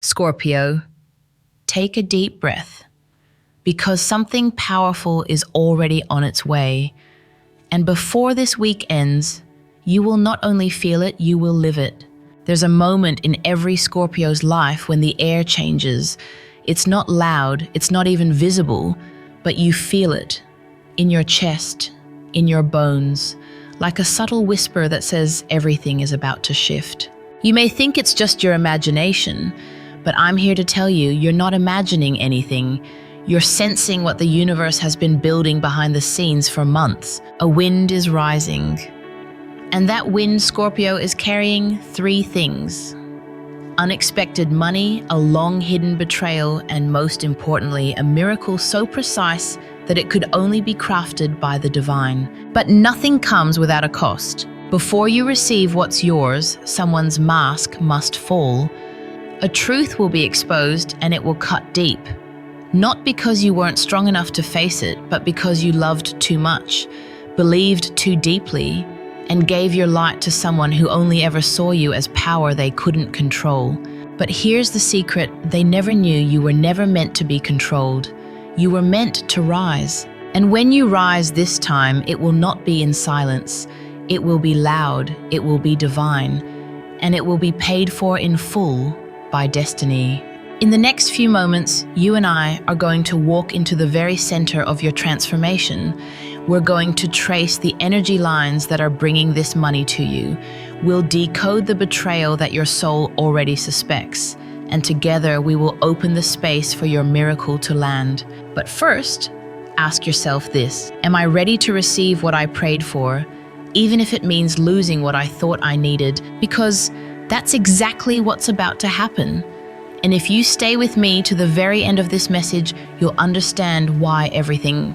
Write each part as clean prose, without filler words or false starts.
Scorpio, take a deep breath because something powerful is already on its way. And before this week ends, you will not only feel it, you will live it. There's a moment in every Scorpio's life when the air changes. It's not loud, it's not even visible, but you feel it in your chest, in your bones, like a subtle whisper that says everything is about to shift. You may think it's just your imagination, but I'm here to tell you, you're not imagining anything. You're sensing what the universe has been building behind the scenes for months. A wind is rising. And that wind, Scorpio, is carrying three things: unexpected money, a long-hidden betrayal, and most importantly, a miracle so precise that it could only be crafted by the divine. But nothing comes without a cost. Before you receive what's yours, someone's mask must fall. A truth will be exposed and it will cut deep. Not because you weren't strong enough to face it, but because you loved too much, believed too deeply, and gave your light to someone who only ever saw you as power they couldn't control. But here's the secret: they never knew you were never meant to be controlled. You were meant to rise. And when you rise this time, it will not be in silence. It will be loud, it will be divine, and it will be paid for in full by destiny. In the next few moments, you and I are going to walk into the very center of your transformation. We're going to trace the energy lines that are bringing this money to you. We'll decode the betrayal that your soul already suspects. And together we will open the space for your miracle to land. But first, ask yourself this: am I ready to receive what I prayed for, even if it means losing what I thought I needed? Because that's exactly what's about to happen. And if you stay with me to the very end of this message, you'll understand why everything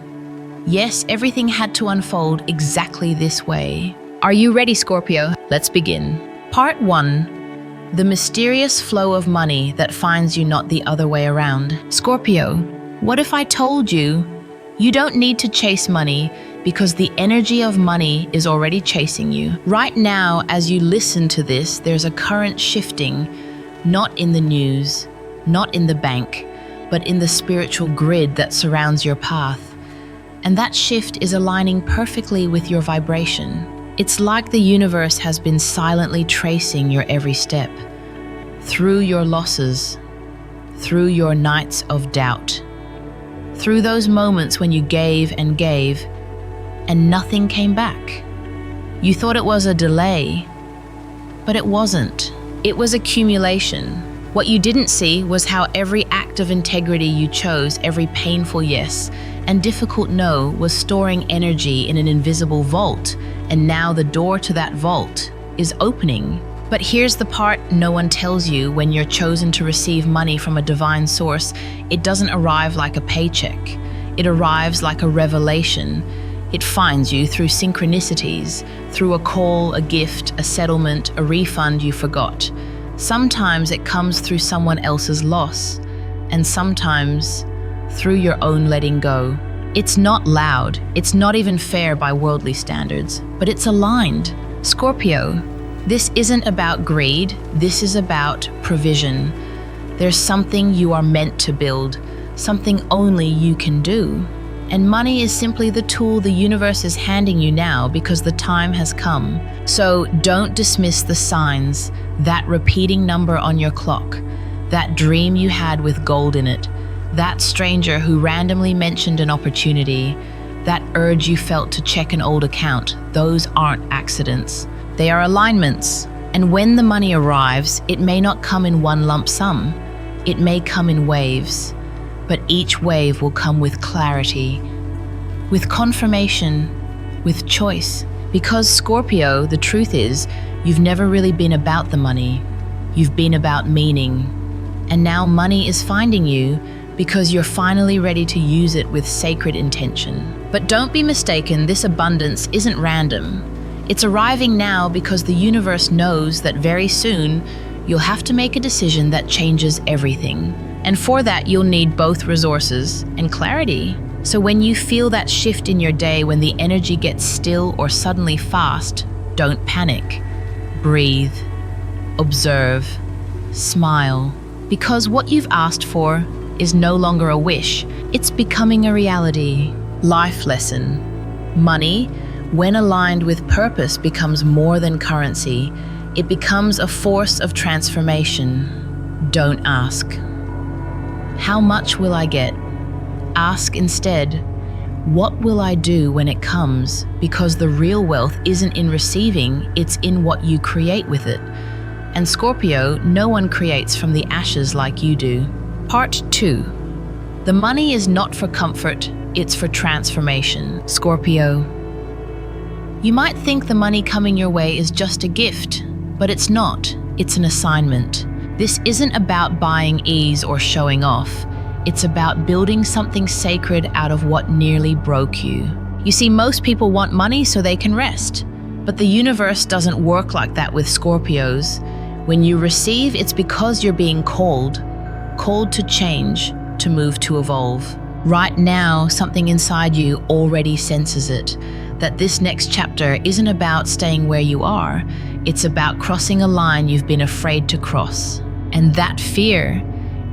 had to unfold exactly this way. Are you ready, Scorpio? Let's begin. Part 1. The mysterious flow of money that finds you not the other way around. Scorpio, what if I told you you don't need to chase money because the energy of money is already chasing you? Right now, as you listen to this, there's a current shifting, not in the news, not in the bank, but in the spiritual grid that surrounds your path. And that shift is aligning perfectly with your vibration. It's like the universe has been silently tracing your every step, through your losses, through your nights of doubt, through those moments when you gave and nothing came back. You thought it was a delay, but it wasn't. It was accumulation. What you didn't see was how every act of integrity you chose, every painful yes and difficult no, was storing energy in an invisible vault, and now the door to that vault is opening. But here's the part no one tells you: when you're chosen to receive money from a divine source, it doesn't arrive like a paycheck. It arrives like a revelation. It finds you through synchronicities, through a call, a gift, a settlement, a refund you forgot. Sometimes it comes through someone else's loss, and sometimes through your own letting go. It's not loud, it's not even fair by worldly standards, but it's aligned. Scorpio, this isn't about greed, this is about provision. There's something you are meant to build, something only you can do. And money is simply the tool the universe is handing you now because the time has come. So don't dismiss the signs, that repeating number on your clock, that dream you had with gold in it, that stranger who randomly mentioned an opportunity, that urge you felt to check an old account. Those aren't accidents. They are alignments. And when the money arrives, it may not come in one lump sum. It may come in waves. But each wave will come with clarity, with confirmation, with choice. Because Scorpio, the truth is, you've never really been about the money. You've been about meaning. And now money is finding you because you're finally ready to use it with sacred intention. But don't be mistaken, this abundance isn't random. It's arriving now because the universe knows that very soon you'll have to make a decision that changes everything. And for that, you'll need both resources and clarity. So when you feel that shift in your day, when the energy gets still or suddenly fast, don't panic. Breathe, observe, smile, Because what you've asked for is no longer a wish, it's becoming a reality. Life lesson. Money, when aligned with purpose, becomes more than currency. It becomes a force of transformation. Don't ask, how much will I get? Ask instead, what will I do when it comes? Because the real wealth isn't in receiving, it's in what you create with it. And Scorpio, no one creates from the ashes like you do. Part 2. The money is not for comfort, it's for transformation. Scorpio. You might think the money coming your way is just a gift, but it's not. It's an assignment. This isn't about buying ease or showing off. It's about building something sacred out of what nearly broke you. You see, most people want money so they can rest, but the universe doesn't work like that with Scorpios. When you receive, it's because you're being called to change, to move, to evolve. Right now, something inside you already senses it, that this next chapter isn't about staying where you are, it's about crossing a line you've been afraid to cross. And that fear,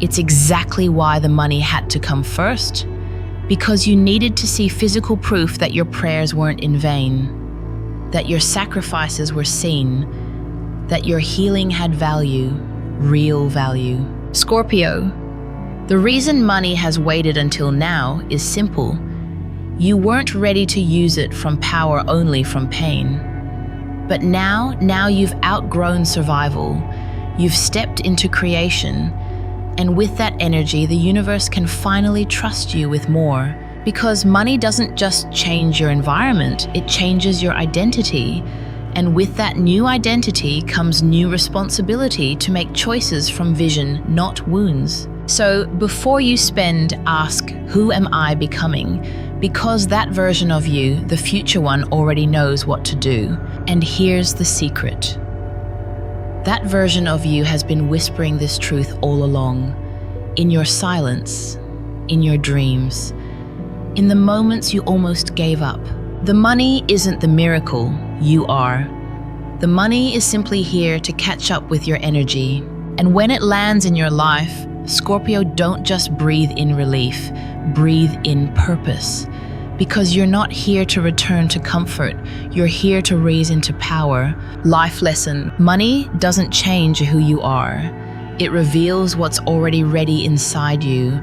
it's exactly why the money had to come first, because you needed to see physical proof that your prayers weren't in vain, that your sacrifices were seen, that your healing had value, real value. Scorpio, the reason money has waited until now is simple. You weren't ready to use it from power, only from pain. But now you've outgrown survival. You've stepped into creation. And with that energy, the universe can finally trust you with more. Because money doesn't just change your environment, it changes your identity. And with that new identity comes new responsibility to make choices from vision, not wounds. So before you spend, ask, who am I becoming? Because that version of you, the future one, already knows what to do. And here's the secret. That version of you has been whispering this truth all along. In your silence, in your dreams, in the moments you almost gave up. The money isn't the miracle, you are. The money is simply here to catch up with your energy. And when it lands in your life, Scorpio, don't just breathe in relief, breathe in purpose. Because you're not here to return to comfort, you're here to raise into power. Life lesson, money doesn't change who you are. It reveals what's already ready inside you.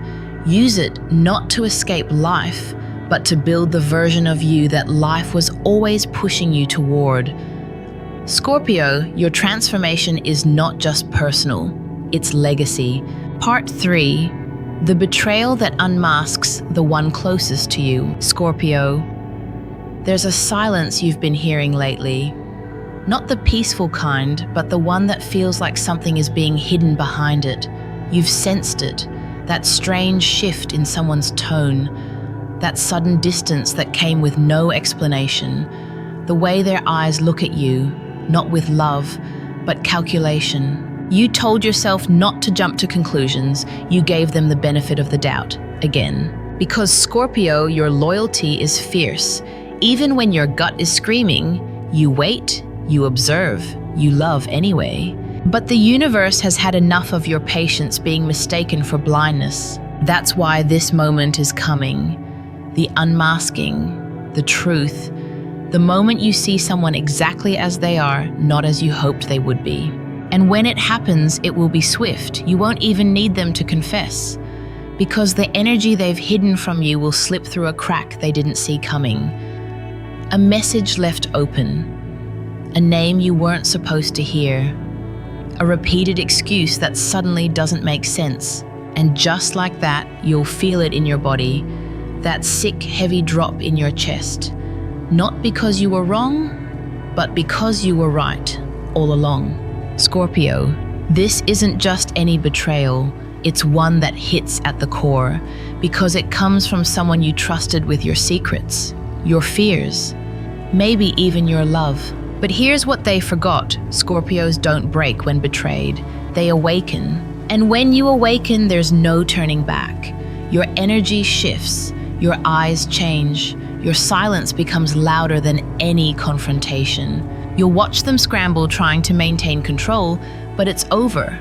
Use it not to escape life, but to build the version of you that life was always pushing you toward. Scorpio, your transformation is not just personal, it's legacy. Part 3. The betrayal that unmasks the one closest to you. Scorpio, there's a silence you've been hearing lately. Not the peaceful kind, but the one that feels like something is being hidden behind it. You've sensed it, that strange shift in someone's tone, that sudden distance that came with no explanation, the way their eyes look at you, not with love, but calculation. You told yourself not to jump to conclusions, you gave them the benefit of the doubt, again. Because Scorpio, your loyalty is fierce. Even when your gut is screaming, you wait, you observe, you love anyway. But the universe has had enough of your patience being mistaken for blindness. That's why this moment is coming. The unmasking, the truth, the moment you see someone exactly as they are, not as you hoped they would be. And when it happens, it will be swift. You won't even need them to confess, because the energy they've hidden from you will slip through a crack they didn't see coming. A message left open, a name you weren't supposed to hear, a repeated excuse that suddenly doesn't make sense. And just like that, you'll feel it in your body, that sick, heavy drop in your chest. Not because you were wrong, but because you were right all along. Scorpio, this isn't just any betrayal, it's one that hits at the core, because it comes from someone you trusted with your secrets, your fears, maybe even your love. But here's what they forgot. Scorpios don't break when betrayed, they awaken. And when you awaken, there's no turning back. Your energy shifts, your eyes change, your silence becomes louder than any confrontation. You'll watch them scramble trying to maintain control, but it's over.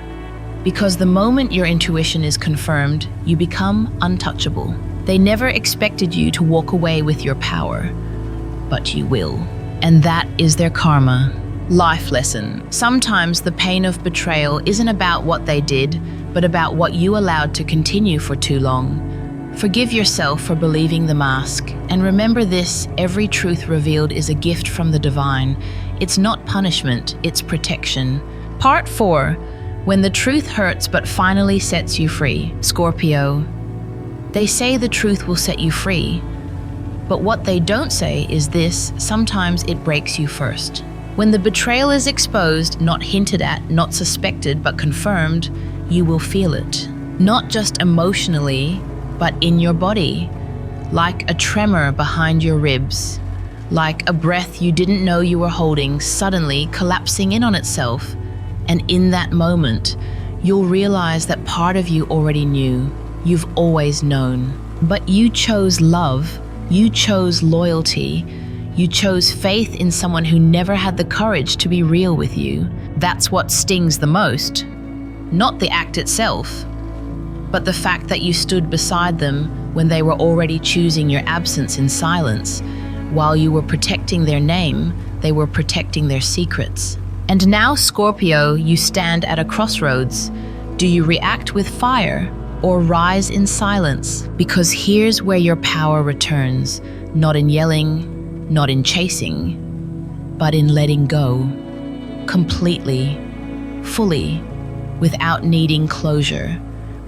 Because the moment your intuition is confirmed, you become untouchable. They never expected you to walk away with your power, but you will. And that is their karma. Life lesson. Sometimes the pain of betrayal isn't about what they did, but about what you allowed to continue for too long. Forgive yourself for believing the mask, and remember this: every truth revealed is a gift from the divine. It's not punishment, it's protection. Part 4. When the truth hurts but finally sets you free. Scorpio. They say the truth will set you free, but what they don't say is this: sometimes it breaks you first. When the betrayal is exposed, not hinted at, not suspected, but confirmed, you will feel it. Not just emotionally, but in your body, like a tremor behind your ribs, like a breath you didn't know you were holding suddenly collapsing in on itself. And in that moment, you'll realize that part of you already knew. You've always known. But you chose love, you chose loyalty, you chose faith in someone who never had the courage to be real with you. That's what stings the most. Not the act itself, but the fact that you stood beside them when they were already choosing your absence in silence. While you were protecting their name, they were protecting their secrets. And now, Scorpio, you stand at a crossroads. Do you react with fire or rise in silence? Because here's where your power returns, not in yelling, not in chasing, but in letting go, completely, fully, without needing closure,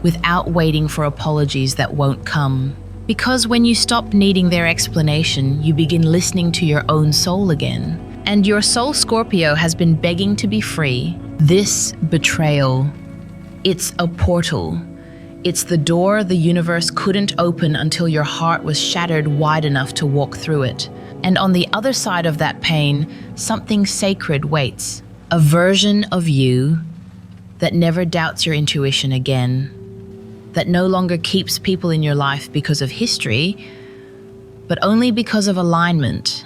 without waiting for apologies that won't come. Because when you stop needing their explanation, you begin listening to your own soul again. And your soul, Scorpio, has been begging to be free. This betrayal, it's a portal. It's the door the universe couldn't open until your heart was shattered wide enough to walk through it. And on the other side of that pain, something sacred waits. A version of you that never doubts your intuition again, that no longer keeps people in your life because of history, but only because of alignment.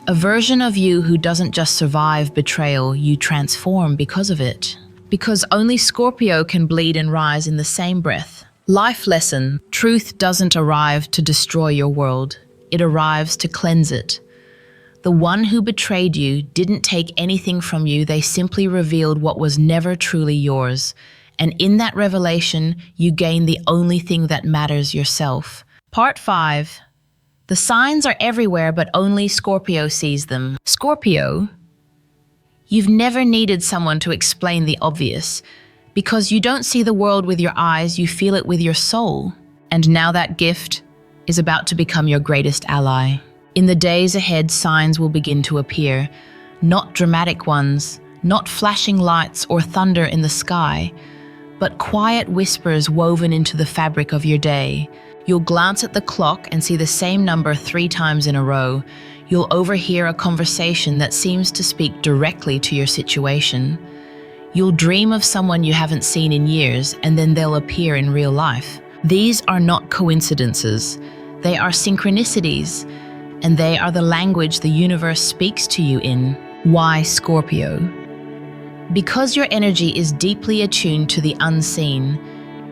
A version of you who doesn't just survive betrayal, you transform because of it. Because only Scorpio can bleed and rise in the same breath. Life lesson: truth doesn't arrive to destroy your world. It arrives to cleanse it. The one who betrayed you didn't take anything from you, they simply revealed what was never truly yours. And in that revelation, you gain the only thing that matters: yourself. Part 5. The signs are everywhere, but only Scorpio sees them. Scorpio, you've never needed someone to explain the obvious. Because you don't see the world with your eyes, you feel it with your soul. And now that gift is about to become your greatest ally. In the days ahead, signs will begin to appear. Not dramatic ones, not flashing lights or thunder in the sky, but quiet whispers woven into the fabric of your day. You'll glance at the clock and see the same number 3 times in a row. You'll overhear a conversation that seems to speak directly to your situation. You'll dream of someone you haven't seen in years, and then they'll appear in real life. These are not coincidences. They are synchronicities, and they are the language the universe speaks to you in. Why, Scorpio? Because your energy is deeply attuned to the unseen.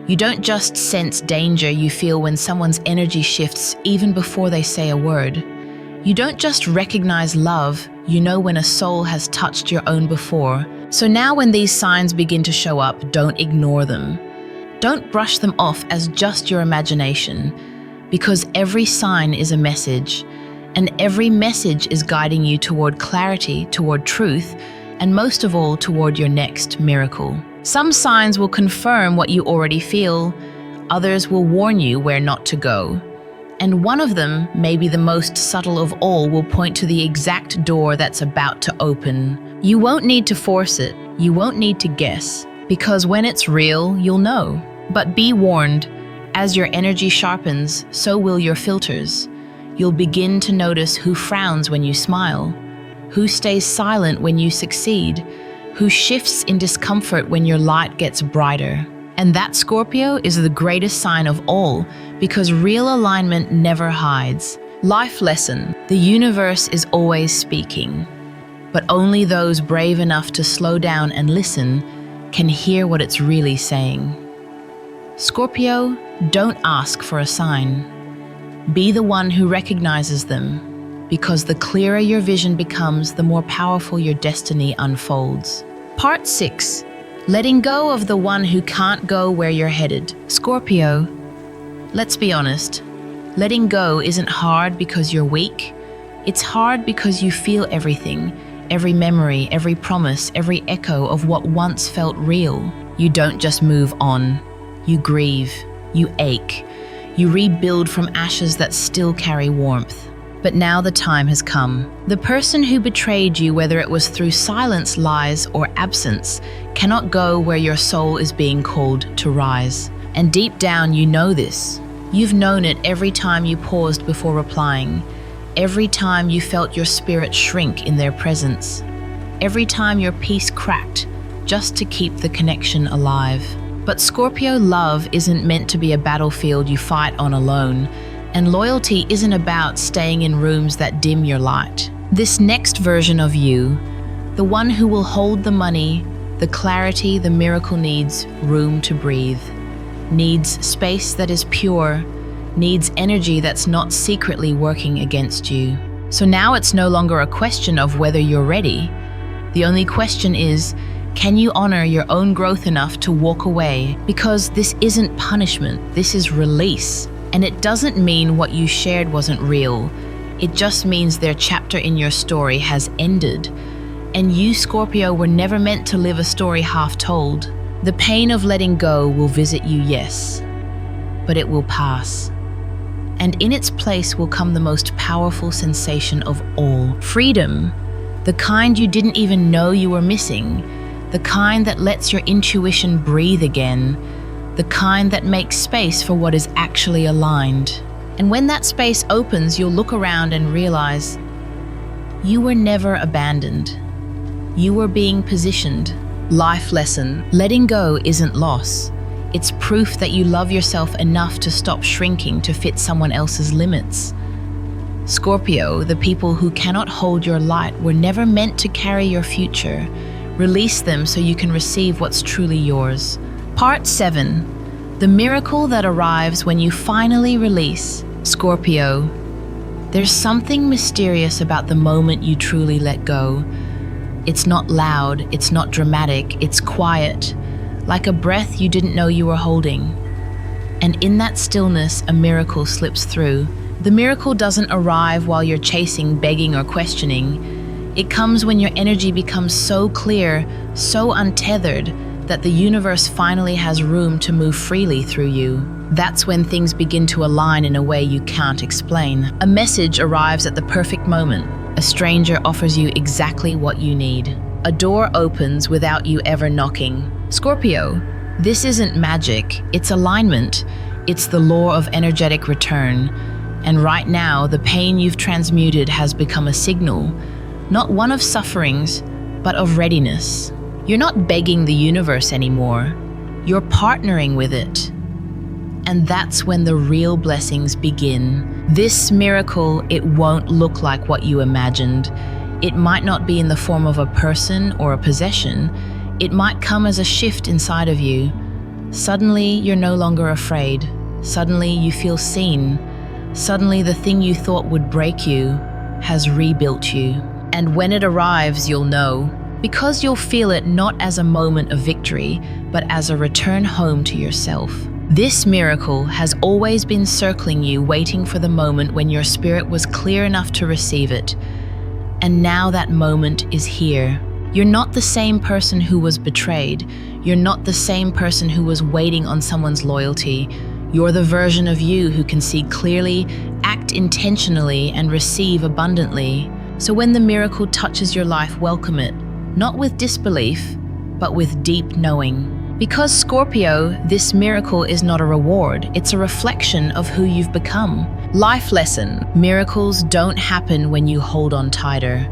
You don't just sense danger, you feel when someone's energy shifts even before they say a word. You don't just recognize love, you know when a soul has touched your own before. So now when these signs begin to show up, don't ignore them. Don't brush them off as just your imagination, because every sign is a message, and every message is guiding you toward clarity, toward truth, and most of all, toward your next miracle. Some signs will confirm what you already feel, others will warn you where not to go. And one of them, maybe the most subtle of all, will point to the exact door that's about to open. You won't need to force it, you won't need to guess, because when it's real, you'll know. But be warned, as your energy sharpens, so will your filters. You'll begin to notice who frowns when you smile, who stays silent when you succeed, who shifts in discomfort when your light gets brighter. And that, Scorpio, is the greatest sign of all, because real alignment never hides. Life lesson: the universe is always speaking, but only those brave enough to slow down and listen can hear what it's really saying. Scorpio, don't ask for a sign. Be the one who recognizes them, because the clearer your vision becomes, the more powerful your destiny unfolds. Part 6. Letting go of the one who can't go where you're headed. Scorpio, let's be honest. Letting go isn't hard because you're weak. It's hard because you feel everything, every memory, every promise, every echo of what once felt real. You don't just move on. You grieve. You ache. You rebuild from ashes that still carry warmth. But now the time has come. The person who betrayed you, whether it was through silence, lies, or absence, cannot go where your soul is being called to rise. And deep down, you know this. You've known it every time you paused before replying, every time you felt your spirit shrink in their presence, every time your peace cracked just to keep the connection alive. But Scorpio, love isn't meant to be a battlefield you fight on alone. And loyalty isn't about staying in rooms that dim your light. This next version of you, the one who will hold the money, the clarity the miracle needs room to breathe, needs space that is pure, needs energy that's not secretly working against you. So now it's no longer a question of whether you're ready. The only question is, can you honor your own growth enough to walk away? Because this isn't punishment, this is release. And it doesn't mean what you shared wasn't real. It just means their chapter in your story has ended. And you, Scorpio, were never meant to live a story half told. The pain of letting go will visit you, yes, but it will pass. And in its place will come the most powerful sensation of all. Freedom, the kind you didn't even know you were missing, the kind that lets your intuition breathe again, the kind that makes space for what is actually aligned. And when that space opens, you'll look around and realize you were never abandoned. You were being positioned. Life lesson: letting go isn't loss. It's proof that you love yourself enough to stop shrinking to fit someone else's limits. Scorpio, the people who cannot hold your light were never meant to carry your future. Release them so you can receive what's truly yours. Part 7. The miracle that arrives when you finally release. Scorpio, there's something mysterious about the moment you truly let go. It's not loud, it's not dramatic, it's quiet, like a breath you didn't know you were holding. And in that stillness, a miracle slips through. The miracle doesn't arrive while you're chasing, begging, or questioning. It comes when your energy becomes so clear, so untethered, that the universe finally has room to move freely through you. That's when things begin to align in a way you can't explain. A message arrives at the perfect moment. A stranger offers you exactly what you need. A door opens without you ever knocking. Scorpio, this isn't magic, it's alignment. It's the law of energetic return. And right now, the pain you've transmuted has become a signal, not one of sufferings, but of readiness. You're not begging the universe anymore. You're partnering with it. And that's when the real blessings begin. This miracle, it won't look like what you imagined. It might not be in the form of a person or a possession. It might come as a shift inside of you. Suddenly, you're no longer afraid. Suddenly, you feel seen. Suddenly, the thing you thought would break you has rebuilt you. And when it arrives, you'll know. Because you'll feel it not as a moment of victory, but as a return home to yourself. This miracle has always been circling you, waiting for the moment when your spirit was clear enough to receive it. And now that moment is here. You're not the same person who was betrayed. You're not the same person who was waiting on someone's loyalty. You're the version of you who can see clearly, act intentionally, and receive abundantly. So when the miracle touches your life, welcome it. Not with disbelief, but with deep knowing. Because Scorpio, this miracle is not a reward, it's a reflection of who you've become. Life lesson: miracles don't happen when you hold on tighter.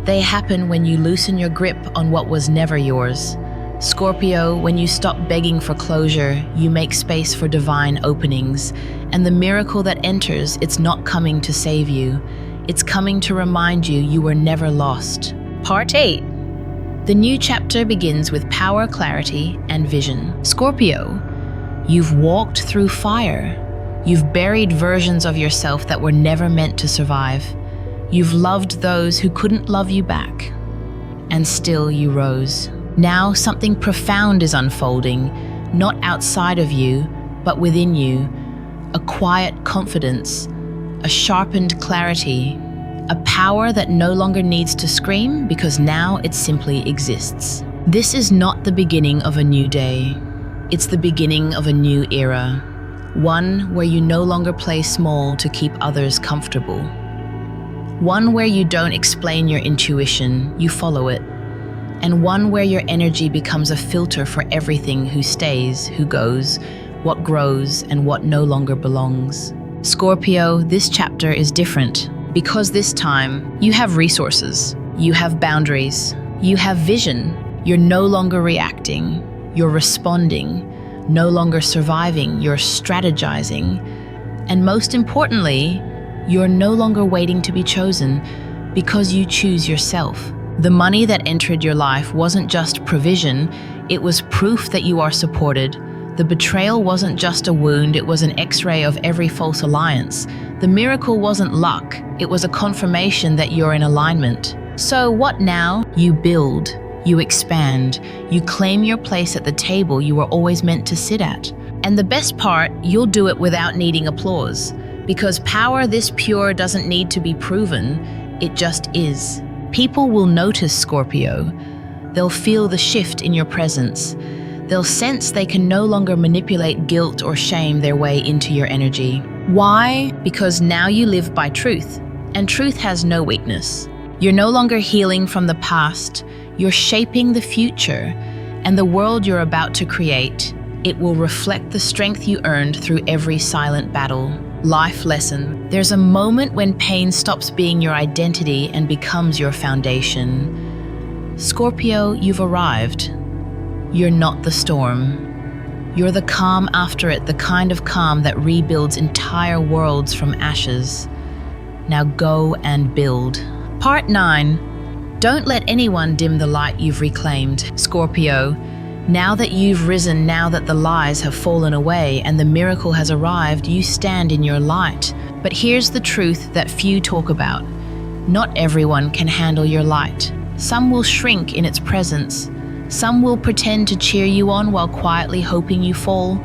They happen when you loosen your grip on what was never yours. Scorpio, when you stop begging for closure, you make space for divine openings. And the miracle that enters, it's not coming to save you. It's coming to remind you you were never lost. Part 8. The new chapter begins with power, clarity, and vision. Scorpio, you've walked through fire. You've buried versions of yourself that were never meant to survive. You've loved those who couldn't love you back. And still you rose. Now something profound is unfolding, not outside of you, but within you. A quiet confidence, a sharpened clarity, a power that no longer needs to scream because now it simply exists. This is not the beginning of a new day. It's the beginning of a new era. One where you no longer play small to keep others comfortable. One where you don't explain your intuition, you follow it. And one where your energy becomes a filter for everything who stays, who goes, what grows, and what no longer belongs. Scorpio, this chapter is different because this time you have resources, you have boundaries, you have vision. You're no longer reacting, you're responding, no longer surviving, you're strategizing. And most importantly, you're no longer waiting to be chosen because you choose yourself. The money that entered your life wasn't just provision, it was proof that you are supported. The betrayal wasn't just a wound, it was an X-ray of every false alliance. The miracle wasn't luck, it was a confirmation that you're in alignment. So what now? You build, you expand, you claim your place at the table you were always meant to sit at. And the best part, you'll do it without needing applause. Because power this pure doesn't need to be proven, it just is. People will notice, Scorpio. They'll feel the shift in your presence. They'll sense they can no longer manipulate guilt or shame their way into your energy. Why? Because now you live by truth, and truth has no weakness. You're no longer healing from the past, you're shaping the future, and the world you're about to create, it will reflect the strength you earned through every silent battle. Life lesson. There's a moment when pain stops being your identity and becomes your foundation. Scorpio, you've arrived. You're not the storm. You're the calm after it, the kind of calm that rebuilds entire worlds from ashes. Now go and build. Part 9. Don't let anyone dim the light you've reclaimed. Scorpio, now that you've risen, now that the lies have fallen away and the miracle has arrived, you stand in your light. But here's the truth that few talk about. Not everyone can handle your light. Some will shrink in its presence. Some will pretend to cheer you on while quietly hoping you fall.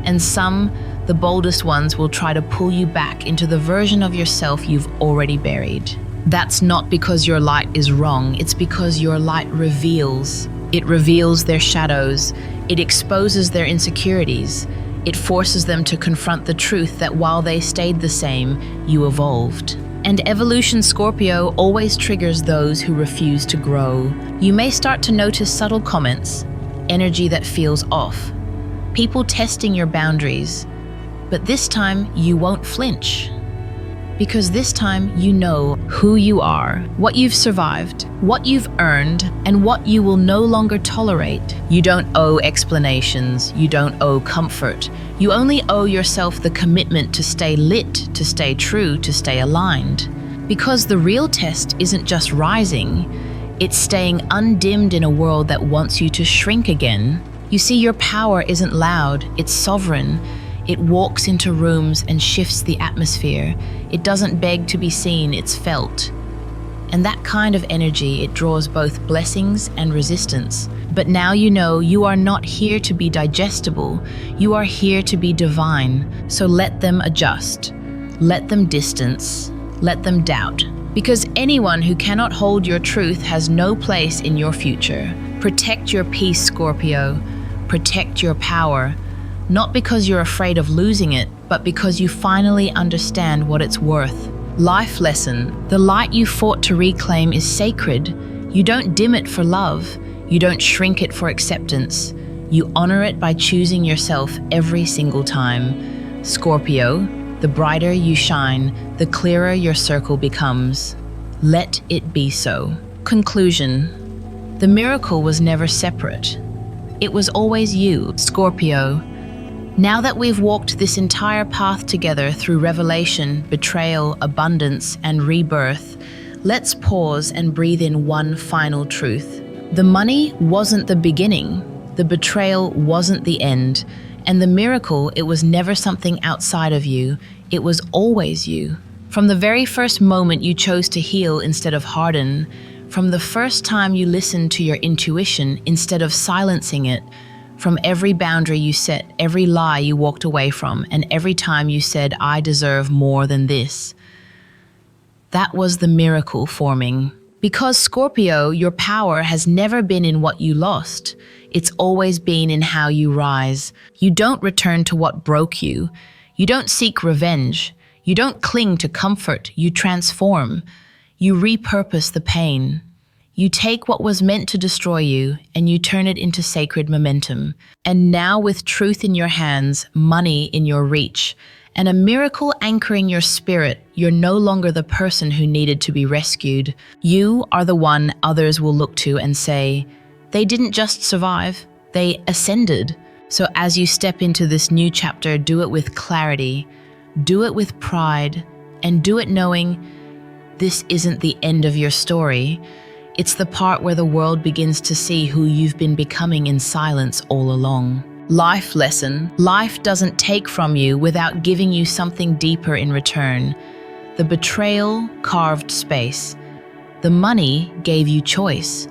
And some, the boldest ones, will try to pull you back into the version of yourself you've already buried. That's not because your light is wrong, it's because your light reveals. It reveals their shadows, it exposes their insecurities, it forces them to confront the truth that while they stayed the same, you evolved. And evolution, Scorpio, always triggers those who refuse to grow. You may start to notice subtle comments, energy that feels off, people testing your boundaries, but this time you won't flinch. Because this time you know who you are, what you've survived, what you've earned, and what you will no longer tolerate. You don't owe explanations, you don't owe comfort. You only owe yourself the commitment to stay lit, to stay true, to stay aligned. Because the real test isn't just rising, it's staying undimmed in a world that wants you to shrink again. You see, your power isn't loud, it's sovereign. It walks into rooms and shifts the atmosphere. It doesn't beg to be seen, it's felt. And that kind of energy, it draws both blessings and resistance. But now you know you are not here to be digestible, you are here to be divine. So let them adjust, let them distance, let them doubt. Because anyone who cannot hold your truth has no place in your future. Protect your peace, Scorpio. Protect your power. Not because you're afraid of losing it, but because you finally understand what it's worth. Life lesson. The light you fought to reclaim is sacred. You don't dim it for love. You don't shrink it for acceptance. You honor it by choosing yourself every single time. Scorpio, the brighter you shine, the clearer your circle becomes. Let it be so. Conclusion. The miracle was never separate. It was always you, Scorpio. Now that we've walked this entire path together through revelation, betrayal, abundance, and rebirth, let's pause and breathe in one final truth. The money wasn't the beginning, the betrayal wasn't the end, and the miracle, it was never something outside of you, it was always you. From the very first moment you chose to heal instead of harden, from the first time you listened to your intuition instead of silencing it, from every boundary you set, every lie you walked away from, and every time you said, I deserve more than this. That was the miracle forming. Because Scorpio, your power has never been in what you lost. It's always been in how you rise. You don't return to what broke you. You don't seek revenge. You don't cling to comfort. You transform. You repurpose the pain. You take what was meant to destroy you and you turn it into sacred momentum. And now with truth in your hands, money in your reach, and a miracle anchoring your spirit, you're no longer the person who needed to be rescued. You are the one others will look to and say, they didn't just survive, they ascended. So as you step into this new chapter, do it with clarity, do it with pride, and do it knowing this isn't the end of your story. It's the part where the world begins to see who you've been becoming in silence all along. Life lesson. Life doesn't take from you without giving you something deeper in return. The betrayal carved space. The money gave you choice.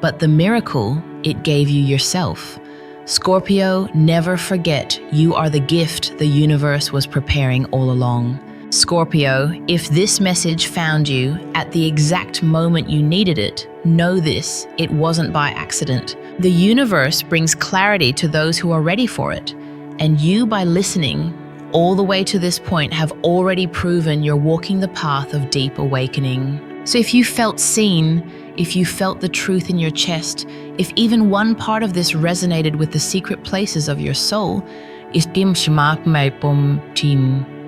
But the miracle, it gave you yourself. Scorpio, never forget you are the gift the universe was preparing all along. Scorpio, if this message found you at the exact moment you needed it, know this, it wasn't by accident. The universe brings clarity to those who are ready for it, and you, by listening all the way to this point, have already proven you're walking the path of deep awakening. So if you felt seen, if you felt the truth in your chest, if even one part of this resonated with the secret places of your soul,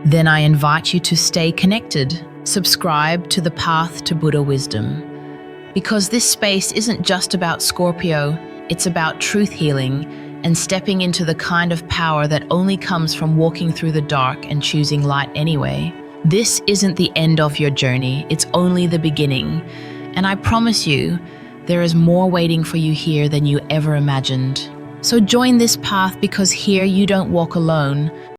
then I invite you to stay connected. Subscribe to the Path to Buddha Wisdom. Because this space isn't just about Scorpio, it's about truth healing and stepping into the kind of power that only comes from walking through the dark and choosing light anyway. This isn't the end of your journey, it's only the beginning. And I promise you, there is more waiting for you here than you ever imagined. So join this path because here you don't walk alone.